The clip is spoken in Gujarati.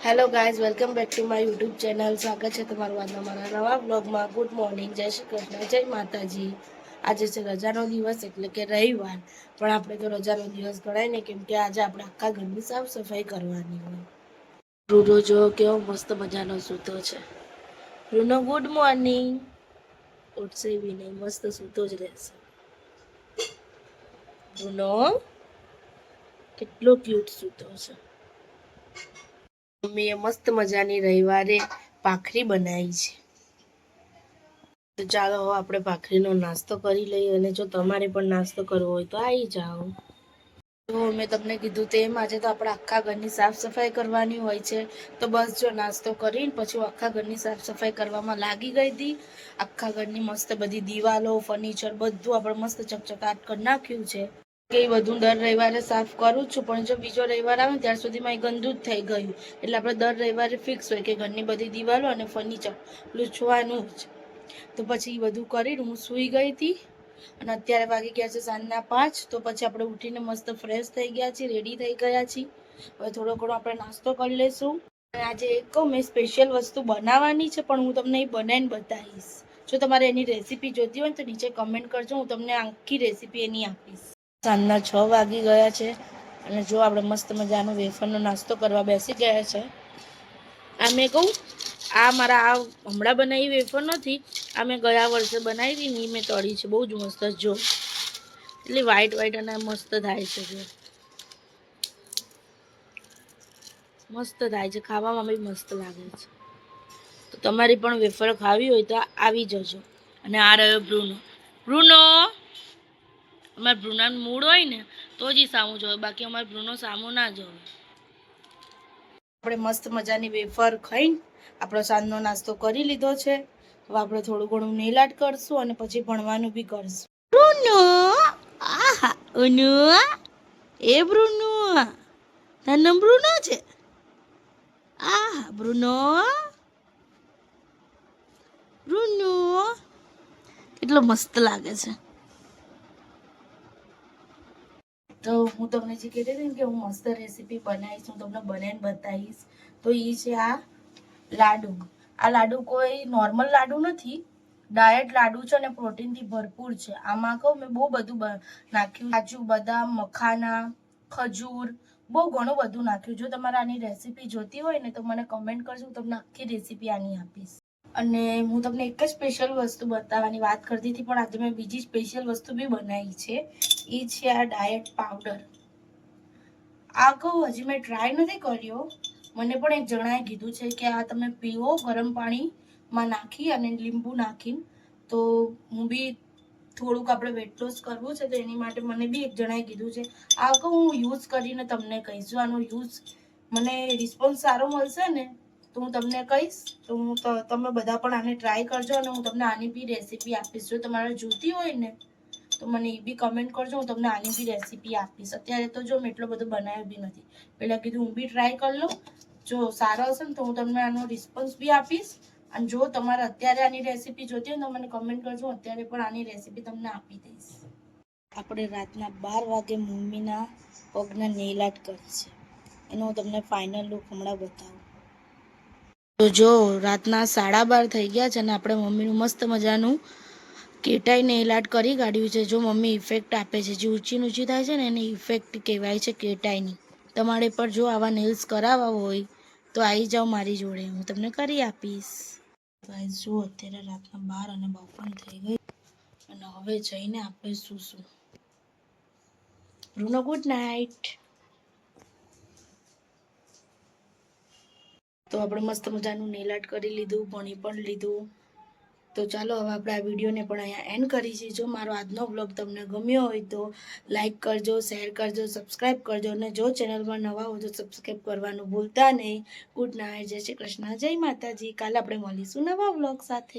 Hello guys, welcome back to my YouTube channel. સ્વાગત છે તમારું આજના મારા નવા બ્લોગમાં. ગુડ મોર્નિંગ, જય શ્રી કૃષ્ણ, જય માતાજી. આજે છે રજાનો દિવસ એટલે કે રવિવાર, પણ આપણે તો રજાનો દિવસ ગણાય ને, કેમ કે આજે આપણે આખા ઘરની સાફ સફાઈ કરવાની હોય. રૂનો જો કેવો મસ્ત મજાનો સૂતો છે. રૂનો ગુડ મોર્નિંગ. ઉઠશે બી નહીં, મસ્ત સૂતો જ રહેશે. રૂનો કેટલો ક્યુટ સૂતો છે. મમ્મીએ મસ્ત મજાની રવિવારે ભાખરી બનાવી છે. તો ચાલો હવે આપણે ભાખરીનો નાસ્તો કરી લઈએ, અને જો તમારે પણ નાસ્તો કરવો હોય તો આવી જાઓ. તો મેં તમને કીધું તેમ આજે તો આપણે આખા ઘરની સાફ સફાઈ કરવાની હોય છે. તો બસ જો નાસ્તો કરીને પછી આખા ઘરની સાફ સફાઈ કરવામાં લાગી ગઈ હતી. આખા ઘરની મસ્ત બધી દિવાલો, ફર્નિચર બધું આપણે મસ્ત ચકચકાટ કરી નાખ્યું છે. કે બધું દર રવિવારે સાફ કરું છું, પણ જો બીજો રવિવાર આવે ત્યાર સુધીમાં એ ગંદુ જ થઈ ગયું. એટલે આપણે દર રવિવારે ફિક્સ હોય કે ઘરની બધી દિવાલો અને ફર્નિચર લૂછવાનું જ. તો પછી બધું કરીને હું સૂઈ ગઈ હતી, અને અત્યારે વાગી ગયા છે સાંજના 5. તો પછી આપણે ઉઠીને મસ્ત ફ્રેશ થઈ ગયા છીએ, રેડી થઈ ગયા છીએ. હવે થોડો ઘણો આપણે નાસ્તો કરી લઈશું. અને આજે એક મેં સ્પેશિયલ વસ્તુ બનાવવાની છે, પણ હું તમને એ બનાવીને બતાવીશ. જો તમારે એની રેસીપી જોતી હોય તો નીચે કમેન્ટ કરજો, હું તમને આખી રેસીપી એની આપીશ. સાંજના 6 વાગી ગયા છે, અને જો આપણે મસ્ત મજાનો વેફરનો નાસ્તો કરવા બેસી ગયા છે. આ મેં કહું, આ મારા આ હમણાં બનાવી વેફર નથી, આ મેં ગયા વર્ષે બનાવી ને મેં તળી છે. બહુ જ મસ્ત. જો એટલે વ્હાઈટ વ્હાઈટ અને મસ્ત થાય છે. જો મસ્ત થાય છે, ખાવામાં બી મસ્ત લાગે છે. તો તમારી પણ વેફર ખાવી હોય તો આવી જજો. અને આ રહ્યો બ્રુનો. બ્રુનો, અમારે બ્રુનાનું મૂડ હોય ને તો જ સામું જોવે, બાકી અમારે બ્રુનો સામું ના જોવે. આપણે મસ્ત મજાની વેફર ખાઈને આપણો સાંજનો નાસ્તો કરી લીધો છે. હવે આપણે થોડું ઘણું નેલ આર્ટ કરશું અને પછી ભણવાનું બી કરશું. બ્રુનો, આહા ઉનુ, એ બ્રુનો, તારું નામ બ્રુનો છે? આહા બ્રુનો, બ્રુનો કેટલો મસ્ત લાગે છે. તો હું તમને જે કહેતી હતી ને કે હું મસ્ત રેસીપી બનાવીશ, હું તમને બનાવીને બતાવીશ. તો એ છે આ લાડુ. આ લાડુ કોઈ નોર્મલ લાડુ નથી, ડાયટ લાડુ છે અને પ્રોટીનથી ભરપૂર છે. આમાં કહું મેં બહુ બધું નાખ્યું, કાજુ, બદામ, મખાના, ખજૂર, બહુ ઘણું બધું નાખ્યું. જો તમારે આની રેસીપી જોતી હોય ને તો મને કમેન્ટ કરજો, હું તમને આખી રેસીપી આની આપીશ. અને હું તમને એક જ સ્પેશિયલ વસ્તુ બતાવવાની વાત કરતી હતી, પણ આજે મેં બીજી સ્પેશિયલ વસ્તુ બી બનાવી છે. એ છે આ ડાયટ પાવડર. આ કહું હજી મેં ટ્રાય નથી કર્યો, મને પણ એક જણાએ કીધું છે કે આ તમે પીવો ગરમ પાણીમાં નાખી અને લીંબુ નાખીને. તો હું બી થોડુંક આપણે વેટ લોસ કરવું છે, તો એની માટે મને બી એક જણાએ કીધું છે. આ કહું હું યુઝ કરીને તમને કહીશ. જો આનો યુઝ મને રિસ્પોન્સ સારો મળશે ને તો હું તમને કહીશ. તો તમે બધા પણ આને ટ્રાય કરજો, અને હું તમને આની બી રેસીપી આપીશ. જો તમારે જોતી હોય ને તો મને એ બી કમેન્ટ કરજો, હું તમને આની બી રેસીપી આપીશ. અત્યારે તો જો મેં એટલો બધો બનાવ્યો બી નથી, પહેલાં કીધું હું બી ટ્રાય કરી લઉં. જો સારો હશે ને તો હું તમને આનો રિસ્પોન્સ બી આપીશ. અને જો તમારે અત્યારે આની રેસીપી જોતી હોય તો મને કમેન્ટ કરજો, અત્યારે પણ આની રેસીપી તમને આપી દઈશ. આપણે રાતના 12 વાગે મમ્મીના પગના નેલ આર્ટ કરી છે, એનો હું તમને ફાઇનલ લુક હમણાં બતાવું. તો જો રાતના 12:30 થઈ ગયા છે, અને આપણે મમ્મીનું મસ્ત મજાનું કેટાઈ નેલ આર્ટ કરી કાઢ્યું છે. જો મમ્મી ઇફેક્ટ આપે છે, જે ઊંચી ઊંચી થાય છે ને એને ઇફેક્ટ કહેવાય છે કેટાઈની. તમારે પર જો આવા નેલ્સ કરાવવા હોય તો આવી જાઓ મારી જોડે, હું તમને કરી આપીશ. ગાઈસ જો અત્યારે રાતના 12 અને 52 થઈ ગઈ, અને હવે જઈને આપણે સૂશું. Bruno good night. તો આપણે મસ્ત મજાનું નેલ આર્ટ કરી લીધું, ભણી પણ લીધું. તો ચાલો હવે આપણે આ વિડીયોને પણ અહીંયા એન્ડ કરીશું. જો મારો આજનો બ્લોગ તમને ગમ્યો હોય તો લાઈક કરજો, શેર કરજો, સબસ્ક્રાઈબ કરજો, અને જો ચેનલમાં નવા હોય તો સબસ્ક્રાઈબ કરવાનું ભૂલતા નહીં. ગુડ નાઇટ, જય શ્રી કૃષ્ણ, જય માતાજી. કાલે આપણે મળીશું નવા બ્લોગ સાથે.